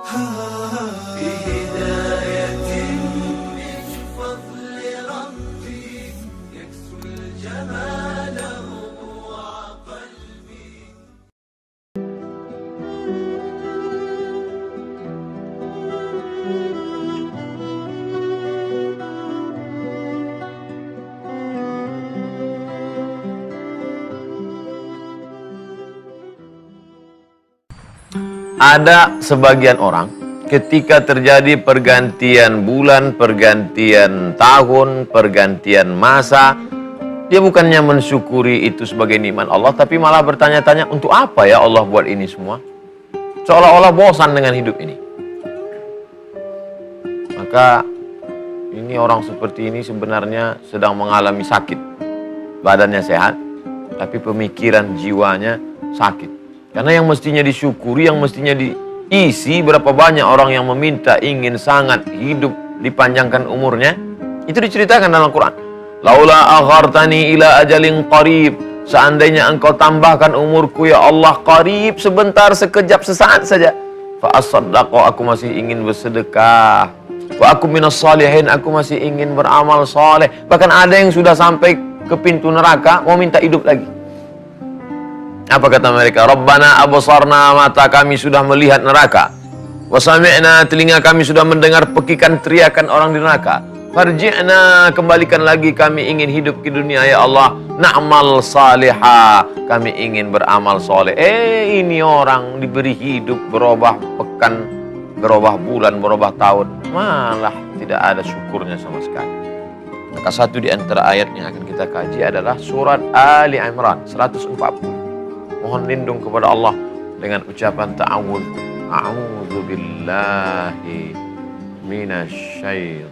بهداية من فضل ربي يكسو الجمال ربوع قلبي. Ada sebagian orang ketika terjadi pergantian bulan, pergantian tahun, pergantian masa, dia bukannya mensyukuri itu sebagai nikmat Allah, tapi malah bertanya-tanya, untuk apa ya Allah buat ini semua? Seolah-olah bosan dengan hidup ini. Maka ini orang seperti ini sebenarnya sedang mengalami sakit. Badannya sehat, tapi pemikiran jiwanya sakit. Karena yang mestinya disyukuri, yang mestinya diisi, berapa banyak orang yang meminta, ingin sangat hidup dipanjangkan umurnya, itu diceritakan dalam Quran. Laula aghartani ila ajalin qarib, seandainya engkau tambahkan umurku ya Allah qarib, sebentar, sekejap, sesaat saja, fa asaddaqu, aku masih ingin bersedekah, wa aku minas salihin, aku masih ingin beramal saleh. Bahkan ada yang sudah sampai ke pintu neraka mau minta hidup lagi. Apa kata mereka? Rabbana absarna, mata kami sudah melihat neraka. Wa sami'na, telinga kami sudah mendengar pekikan teriakan orang di neraka. Farji'na, kembalikan lagi kami ingin hidup di dunia ya Allah. Na'mal salihah, kami ingin beramal soleh. Ini orang diberi hidup berubah pekan, berubah bulan, berubah tahun, malah tidak ada syukurnya sama sekali. Maka satu di antara ayat yang akan kita kaji adalah surat Ali Imran 140. Mohon lindung kepada Allah dengan ucapan ta'awud. A'udzu billahi minasyaitonir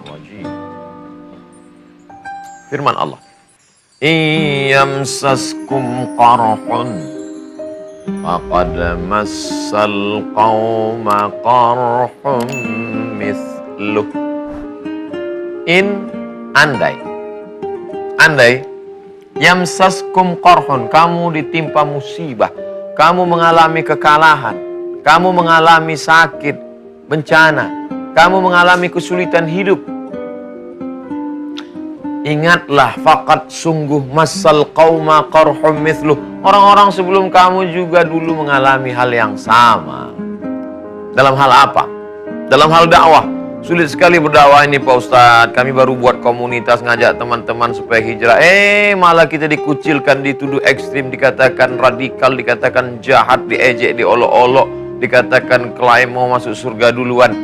rajim. Firman Allah, "Iyamsaskum qarhun faqad massal qauma qarhun mithluh." Andai yamsaskum qarhun, kamu ditimpa musibah, kamu mengalami kekalahan, kamu mengalami sakit, bencana, kamu mengalami kesulitan hidup. Ingatlah, faqad, sungguh, massal qauma qarhum mithluh, orang-orang sebelum kamu juga dulu mengalami hal yang sama. Dalam hal apa? Dalam hal dakwah. Sulit sekali berdakwah ini Pak Ustadz. Kami baru buat komunitas, ngajak teman-teman supaya hijrah. Malah kita dikucilkan, dituduh ekstrim, dikatakan radikal, dikatakan jahat, diejek, diolok-olok, dikatakan klaim mau masuk surga duluan.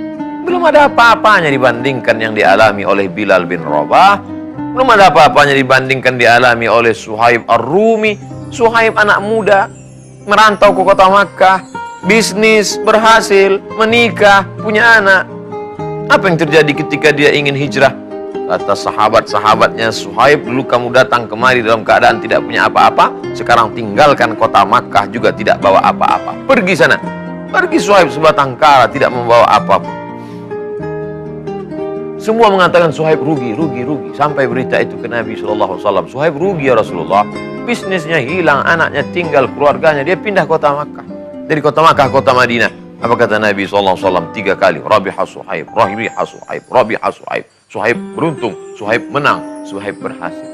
Belum ada apa-apanya dibandingkan yang dialami oleh Bilal bin Rabah. Belum ada apa-apanya dibandingkan dialami oleh Suhaib Ar-Rumi. Suhaib anak muda, merantau ke kota Makkah, bisnis, berhasil, menikah, punya anak. Apa yang terjadi ketika dia ingin hijrah? Kata sahabat-sahabatnya, Suhaib, dulu kamu datang kemari dalam keadaan tidak punya apa-apa, sekarang tinggalkan kota Makkah juga tidak bawa apa-apa. Pergi sana. Pergi Suhaib sebatang kara, tidak membawa apa-apa. Semua mengatakan Suhaib rugi. Sampai berita itu ke Nabi SAW. Suhaib rugi ya Rasulullah. Bisnisnya hilang, anaknya tinggal, keluarganya. Dia pindah kota Makkah. Dari kota Makkah, kota Madinah. Apa kata Nabi SAW? 3 kali. Rabiha Suhaib, Rabiha Suhaib, Rabiha Suhaib. Suhaib beruntung, Suhaib menang, Suhaib berhasil.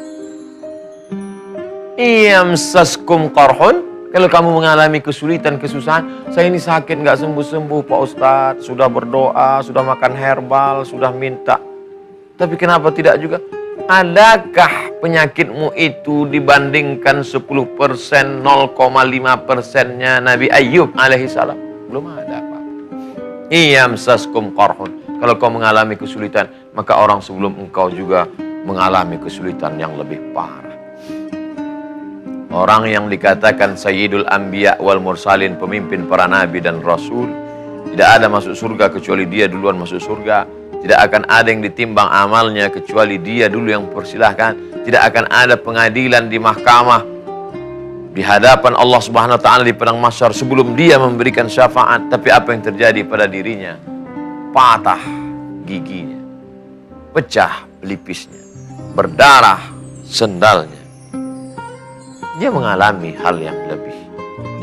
Iyamsaskum qarhun, kalau kamu mengalami kesulitan, kesusahan, saya ini sakit nggak sembuh-sembuh Pak Ustadz, sudah berdoa, sudah makan herbal, sudah minta, tapi kenapa tidak juga? Adakah penyakitmu itu dibandingkan 10%, 0,5%-nya Nabi Ayyub alaihissalam? Belum ada apa-apa. Iyamsaskum qarhun, kalau kau mengalami kesulitan, maka orang sebelum engkau juga mengalami kesulitan yang lebih parah. Orang yang dikatakan Sayyidul Anbiya wal Mursalin, pemimpin para nabi dan rasul, tidak ada masuk surga kecuali dia duluan masuk surga. Tidak akan ada yang ditimbang amalnya kecuali dia dulu yang persilahkan. Tidak akan ada pengadilan di mahkamah di hadapan Allah Subhanahu wa taala di padang mahsyar sebelum dia memberikan syafaat. Tapi apa yang terjadi pada dirinya? Patah giginya, pecah pelipisnya, berdarah sendalnya. Dia mengalami hal yang lebih.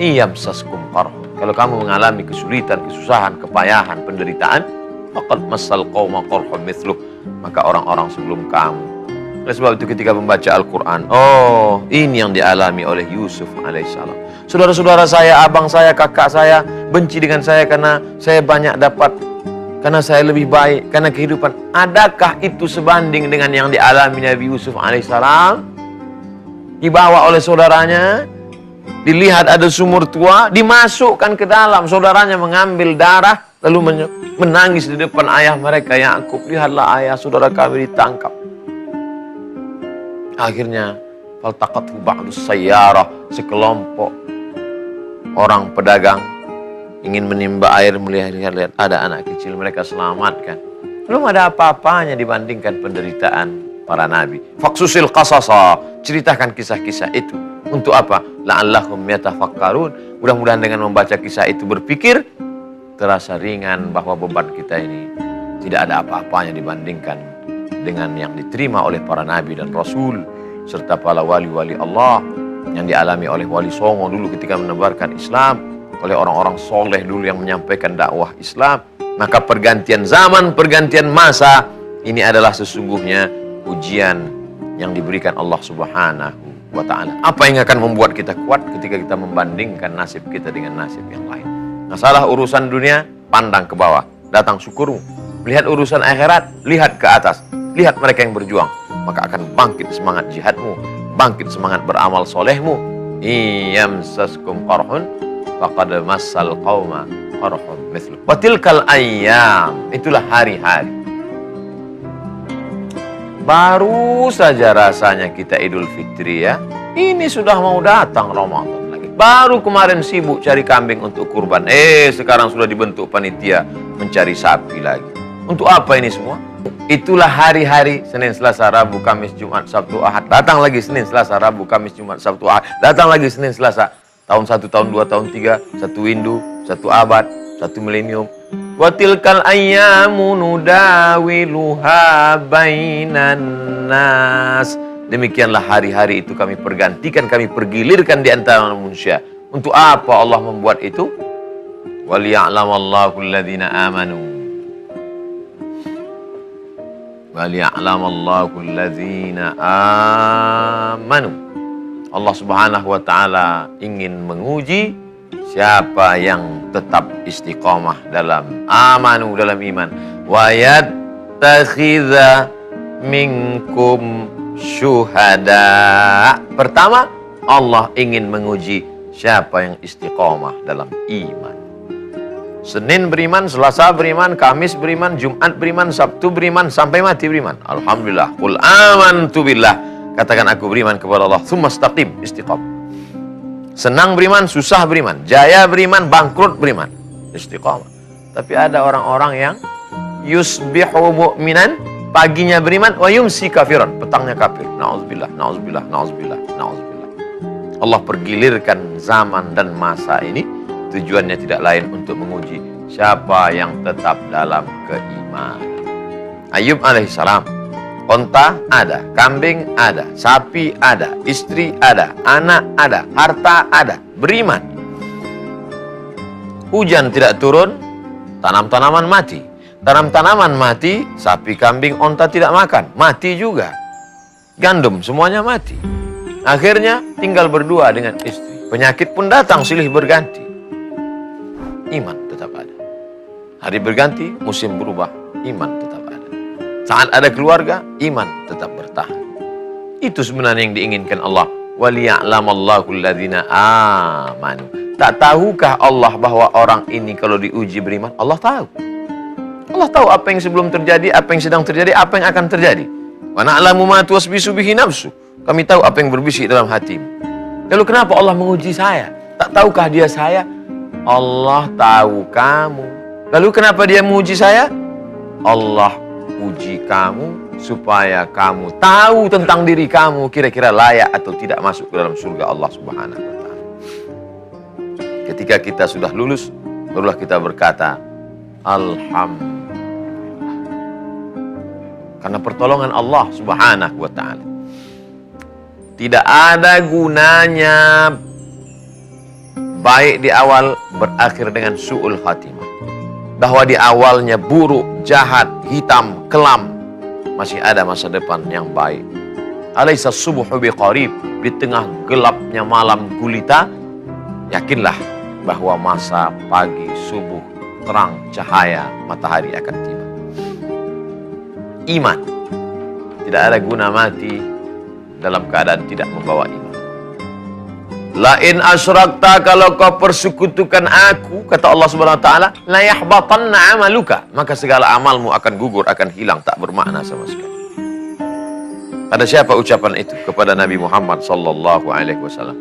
Iyamsaskum qarhun, Kalau kamu mengalami kesulitan, kesusahan, kepayahan, penderitaan, faqad massal qauma qarhun mithluh, maka orang-orang sebelum kamu. Oleh sebab itu ketika membaca Al-Quran, oh ini yang dialami oleh Yusuf alaihissalam. Saudara-saudara saya, abang saya, kakak saya benci dengan saya karena saya banyak dapat, karena saya lebih baik, karena kehidupan. Adakah itu sebanding dengan yang dialami Nabi Yusuf alaihissalam? Dibawa oleh saudaranya, dilihat ada sumur tua, dimasukkan ke dalam, saudaranya mengambil darah, lalu menangis di depan ayah mereka, Yakub, lihatlah ayah saudara kami ditangkap. Akhirnya faltaqathu ba'dus sayyarah, sekelompok orang pedagang ingin menimba air, melihat ada anak kecil, mereka selamatkan. Belum ada apa-apanya dibandingkan penderitaan para nabi. Faqsusil qasasa, ceritakan kisah-kisah itu. Untuk apa? La'allahum yatafakkarun. Mudah-mudahan dengan membaca kisah itu berpikir, terasa ringan bahwa beban kita ini tidak ada apa-apanya dibandingkan dengan yang diterima oleh para nabi dan rasul serta para wali-wali Allah yang dialami oleh Wali Songo dulu ketika menebarkan Islam, oleh orang-orang soleh dulu yang menyampaikan dakwah Islam. Maka pergantian zaman, pergantian masa ini adalah sesungguhnya ujian yang diberikan Allah Subhanahu wa ta'ala. Apa yang akan membuat kita kuat ketika kita membandingkan nasib kita dengan nasib yang lain? Masalah urusan dunia, pandang ke bawah, datang syukurmu. Lihat urusan akhirat, lihat ke atas. Lihat mereka yang berjuang, maka akan bangkit semangat jihadmu, bangkit semangat beramal solehmu. Iyamsaskum qarhun faqad massal qauma qarhun mithluh. Wa tilkal ayyam, itulah hari-hari. Baru saja rasanya kita Idul Fitri ya. Ini sudah mau datang Ramadan lagi. Baru kemarin sibuk cari kambing untuk kurban. Sekarang sudah dibentuk panitia mencari sapi lagi. Untuk apa ini semua? Itulah hari-hari Senin, Selasa, Rabu, Kamis, Jumat, Sabtu, Ahad. Datang lagi Senin, Selasa, Rabu, Kamis, Jumat, Sabtu, Ahad. Datang lagi Senin, Selasa. Tahun 1, tahun 2, tahun 3. Satu windu, satu abad, satu milenium. Wa tilkal ayyamu nudawiluha bainan nas. Demikianlah hari-hari itu kami pergantikan, kami pergilirkan di antara manusia. Untuk apa Allah membuat itu? Waliya'lamallahu alladhina amanu. Waliya'lamallahu alladhina amanu. Allah Subhanahu wa ta'ala ingin menguji siapa yang tetap istiqamah dalam amanu, dalam iman. Wa yattakhidha minkum syuhada. Pertama, Allah ingin menguji siapa yang istiqamah dalam iman. Senin beriman, Selasa beriman, Kamis beriman, Jumat beriman, Sabtu beriman, sampai mati beriman. Alhamdulillah. Qul amantu billah. Katakan aku beriman kepada Allah. Tsumma istaqim, istiqamah. Senang beriman, susah beriman, jaya beriman, bangkrut beriman, istiqamah. Tapi ada orang-orang yang yusbihu mu'minan, paginya beriman, wa yumsi kafiran, petangnya kafir. Nauzubillah, nauzubillah, nauzubillah, nauzubillah. Allah pergilirkan zaman dan masa ini, tujuannya tidak lain untuk menguji siapa yang tetap dalam keimanan. Ayub alaihissalam, onta ada, kambing ada, sapi ada, istri ada, anak ada, harta ada, beriman. Hujan tidak turun, tanam-tanaman mati. Tanam-tanaman mati, sapi, kambing, onta tidak makan, mati juga. Gandum semuanya mati. Akhirnya tinggal berdua dengan istri. Penyakit pun datang silih berganti. Iman tetap ada. Hari berganti, musim berubah, iman tetap ada. Saat ada keluarga, iman tetap bertahan. Itu sebenarnya yang diinginkan Allah. Waliya'lamallahu alladhina amanu. Tak tahukah Allah bahwa orang ini kalau diuji beriman? Allah tahu. Allah tahu apa yang sebelum terjadi, apa yang sedang terjadi, apa yang akan terjadi. Wa na'lamu ma tuwaswisu bihi nafsu. Kami tahu apa yang berbisik dalam hatimu. Lalu kenapa Allah menguji saya? Tak tahukah dia saya? Allah tahu kamu. Lalu kenapa dia menguji saya? Allah uji kamu supaya kamu tahu tentang diri kamu, kira-kira layak atau tidak masuk ke dalam surga Allah Subhanahu wa ta'ala. Ketika kita sudah lulus, barulah kita berkata alhamdulillah. Karena pertolongan Allah Subhanahu wa ta'ala. Tidak ada gunanya baik di awal berakhir dengan su'ul khatimah. Bahwa di awalnya buruk, jahat, hitam, kelam, masih ada masa depan yang baik. Alaysa subuhu biqarib, di tengah gelapnya malam gulita, yakinlah bahwa masa pagi, subuh, terang, cahaya matahari akan tiba. Iman. Tidak ada guna mati dalam keadaan tidak membawa iman. La in asyrakta, kalau kau persekutukan aku, kata Allah Subhanahu wa taala, la yahbatanna amaluka, maka segala amalmu akan gugur, akan hilang, tak bermakna sama sekali. Pada siapa ucapan itu? Kepada Nabi Muhammad sallallahu alaihi wasallam.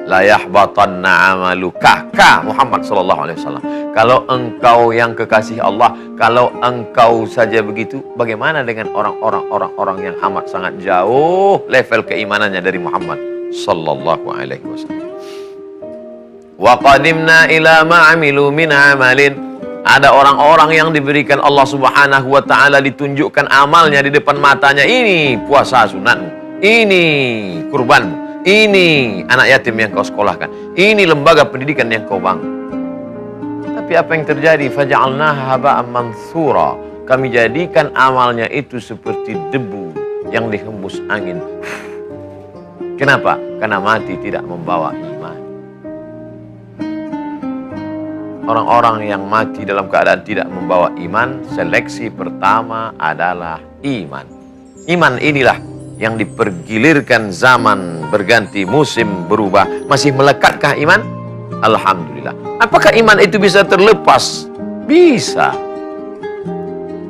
La yahbatanna amaluka, ka Muhammad sallallahu alaihi wasallam. Kalau engkau yang kekasih Allah, kalau engkau saja begitu, bagaimana dengan orang-orang yang amat sangat jauh level keimanannya dari Muhammad sallallahu alaihi wasallam. Wa qadimna ila ma amilu min amalin. Ada orang-orang yang diberikan Allah Subhanahu wa taala, ditunjukkan amalnya di depan matanya. Ini puasa sunatmu, ini kurbanmu, ini anak yatim yang kau sekolahkan, ini lembaga pendidikan yang kau bangun. Tapi apa yang terjadi? Faja'alnaha haba'an mansura. Kami jadikan amalnya itu seperti debu yang dihembus angin. Kenapa? Karena mati tidak membawa iman. Orang-orang yang mati dalam keadaan tidak membawa iman, seleksi pertama adalah iman. Iman inilah yang dipergilirkan zaman berganti, musim berubah. Masih melekatkah iman? Alhamdulillah. Apakah iman itu bisa terlepas? Bisa.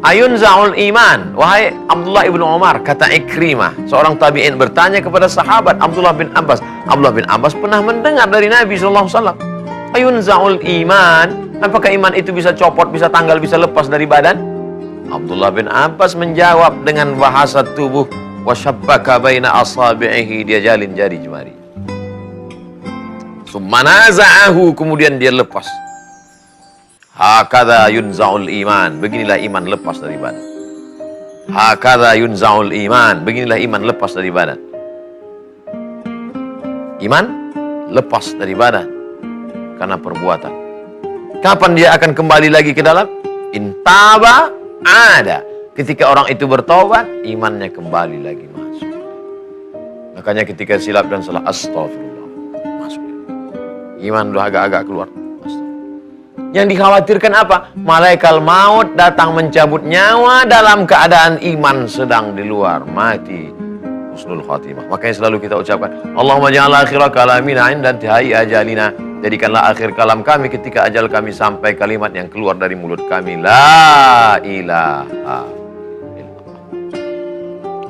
Ayun za'ul iman. Wahai Abdullah ibn Umar, kata Ikrimah, seorang tabi'in bertanya kepada sahabat Abdullah bin Abbas. Abdullah bin Abbas pernah mendengar dari Nabi SAW. Ayun za'ul iman. Apakah iman itu bisa copot, bisa tanggal, bisa lepas dari badan? Abdullah bin Abbas menjawab dengan bahasa tubuh. Wasyabbaka baina asabi'ihi, dia jalin jari jemari. Summa naza'ahu, kemudian dia lepas. Hakadha yunza'ul iman, beginilah iman lepas dari badan. Hakadha yunza'ul iman, beginilah iman lepas dari badan. Iman lepas dari badan karena perbuatan. Kapan dia akan kembali lagi ke dalam? Intaba ada. Ketika orang itu bertobat, imannya kembali lagi masuk. Makanya ketika silap dan salah, astagfirullah, masuk. Iman udah agak-agak keluar. Yang dikhawatirkan apa? Malaikat maut datang mencabut nyawa dalam keadaan iman sedang di luar, mati. Husnul khatimah. Makanya selalu kita ucapkan, Allahumma ja'al akhira kalamina inda intihai ajalina. Jadikanlah akhir kalam kami ketika ajal kami sampai, kalimat yang keluar dari mulut kami, la ilaha illallah.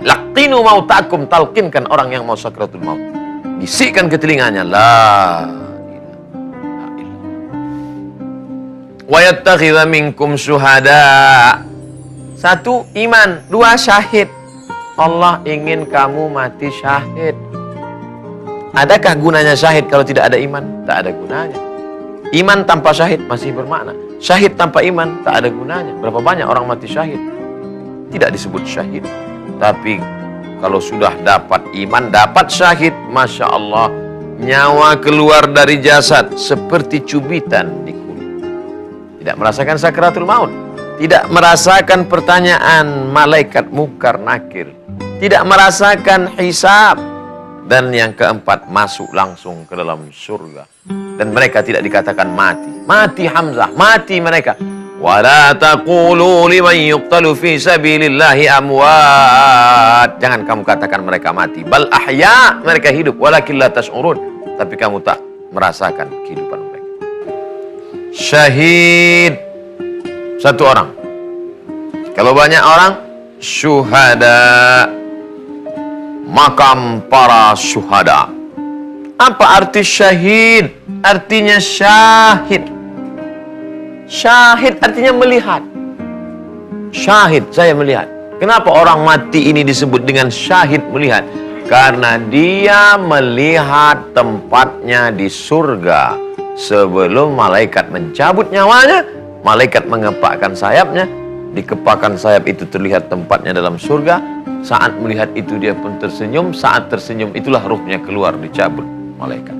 Laqinu mautakum, talqinkan orang yang mau sakratul maut. Bisikkan ke telinganya, la ilaha illallah. Wa yattakhidha minkum syuhada. Satu, iman. Dua, syahid. Allah ingin kamu mati syahid. Adakah gunanya syahid kalau tidak ada iman? Tak ada gunanya. Iman tanpa syahid masih bermakna. Syahid tanpa iman tak ada gunanya. Berapa banyak orang mati syahid? Tidak disebut syahid. Tapi kalau sudah dapat iman, dapat syahid, Masya Allah, nyawa keluar dari jasad seperti cubitan di kulit. Tidak merasakan sakratul maut. Tidak merasakan pertanyaan malaikat mungkar nakir. Tidak merasakan hisab. Dan yang keempat, masuk langsung ke dalam surga. Dan mereka tidak dikatakan mati. Mati Hamzah, mati mereka. Wala taqulu liman yuqtalu fi sabilillahi amwat. Jangan kamu katakan mereka mati. Bal ahya, mereka hidup. Walakin la tash'urun. Tapi kamu tak merasakan kehidupan mereka. Syahid, satu orang. Kalau banyak orang, syuhada, makam para syuhada. Apa arti syahid? Artinya syahid. Syahid artinya melihat. Syahid, saya melihat. Kenapa orang mati ini disebut dengan syahid, melihat? Karena dia melihat tempatnya di surga. Sebelum malaikat mencabut nyawanya, malaikat mengepakkan sayapnya. Dikepakan sayap itu terlihat tempatnya dalam surga. Saat melihat itu dia pun tersenyum. Saat tersenyum itulah ruhnya keluar, dicabut malaikat.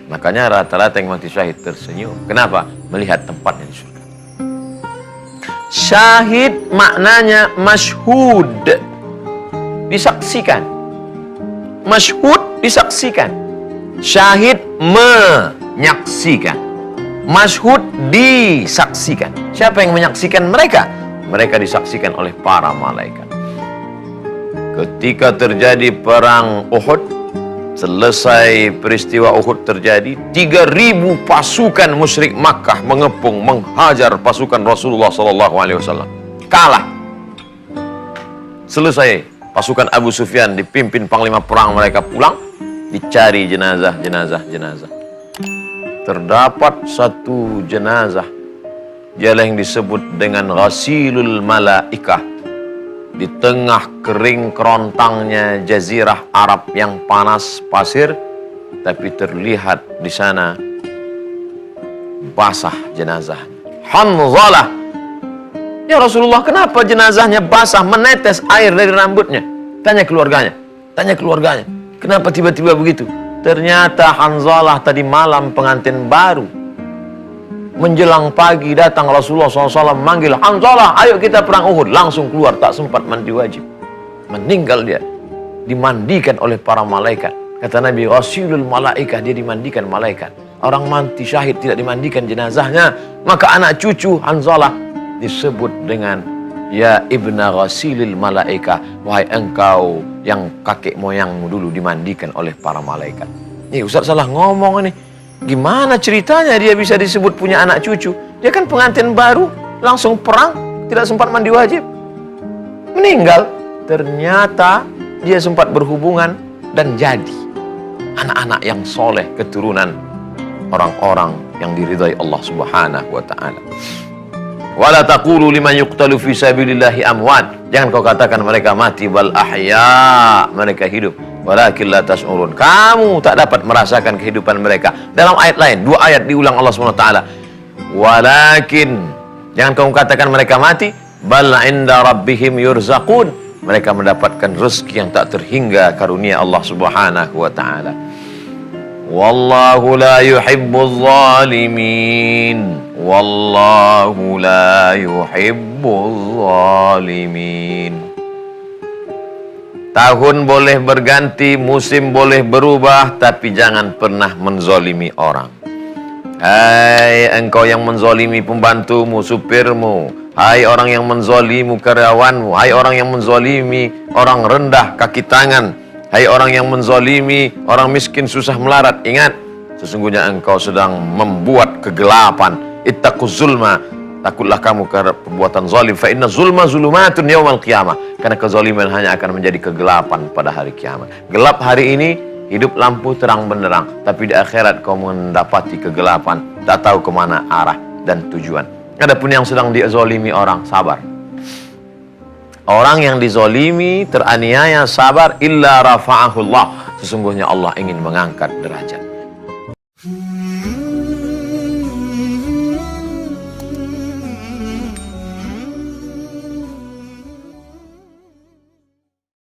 Makanya rata-rata yang mati syahid tersenyum. Kenapa? Melihat tempatnya di surga. Syahid maknanya masyhud, disaksikan. Masyhud disaksikan. Syahid menyaksikan. Masyhud disaksikan. Siapa yang menyaksikan mereka? Mereka disaksikan oleh para malaikat. Ketika terjadi perang Uhud, selesai peristiwa Uhud terjadi, 3.000 pasukan musyrik Makkah mengepung, menghajar pasukan Rasulullah SAW. Kalah. Selesai, pasukan Abu Sufyan dipimpin panglima perang mereka pulang, dicari jenazah. Terdapat satu jenazah, dialah yang disebut dengan Ghasilul Malaikah. Di tengah kering kerontangnya jazirah Arab yang panas pasir, tapi terlihat di sana basah jenazahnya. Hanzalah. Ya Rasulullah, kenapa jenazahnya basah, menetes air dari rambutnya? Tanya keluarganya. Kenapa tiba-tiba begitu? Ternyata Hanzalah tadi malam pengantin baru. Menjelang pagi datang Rasulullah SAW manggil, Hanzalah, ayo kita perang Uhud. Langsung keluar, tak sempat mandi wajib. Meninggal dia. Dimandikan oleh para malaikat. Kata Nabi, Rasulul Malaikah, dia dimandikan malaikat. Orang mati syahid tidak dimandikan jenazahnya. Maka anak cucu Hanzalah disebut dengan Ya ibna Ghasilil Malaikah, wahai engkau yang kakek moyangmu dulu dimandikan oleh para malaikat. Ustaz salah ngomong ini. Gimana ceritanya dia bisa disebut punya anak cucu? Dia kan pengantin baru, langsung perang, tidak sempat mandi wajib. Meninggal. Ternyata dia sempat berhubungan dan jadi anak-anak yang soleh, keturunan orang-orang yang diridhai Allah Subhanahu wa ta'ala. Wala taqulu liman yuqtalu fi sabilillahi amwat. Jangan kau katakan mereka mati, bal ahya, mereka hidup. Walakin la tash'urun. Kamu tak dapat merasakan kehidupan mereka. Dalam ayat lain, 2 ayat diulang Allah Subhanahu wa taala. Walakin, jangan kamu katakan mereka mati, bal inda rabbihim yurzaqun. Mereka mendapatkan rezeki yang tak terhingga karunia Allah Subhanahu wa taala. Wallahu la yuhibbuz zalimin. Wallahu la yuhibbuz zalimin. Tahun boleh berganti, musim boleh berubah, tapi jangan pernah menzolimi orang. Hai engkau yang menzolimi pembantumu, supirmu. Hai orang yang menzolimu karyawanmu. Hai orang yang menzolimi orang rendah kaki tangan. Hai orang yang menzolimi orang miskin susah melarat. Ingat, sesungguhnya engkau sedang membuat kegelapan. Ittaquz zulma. Takutlah kamu terhadap perbuatan zalim. Fa inna zulma zulumatun yaumal qiyamah. Karena kezaliman hanya akan menjadi kegelapan pada hari kiamat. Gelap hari ini, hidup lampu terang benderang. Tapi di akhirat kau mendapati kegelapan. Tak tahu kemana arah dan tujuan. Adapun yang sedang dizalimi orang, sabar. Orang yang dizalimi, teraniaya, sabar. Illa rafa'ahullah. Sesungguhnya Allah ingin mengangkat derajat.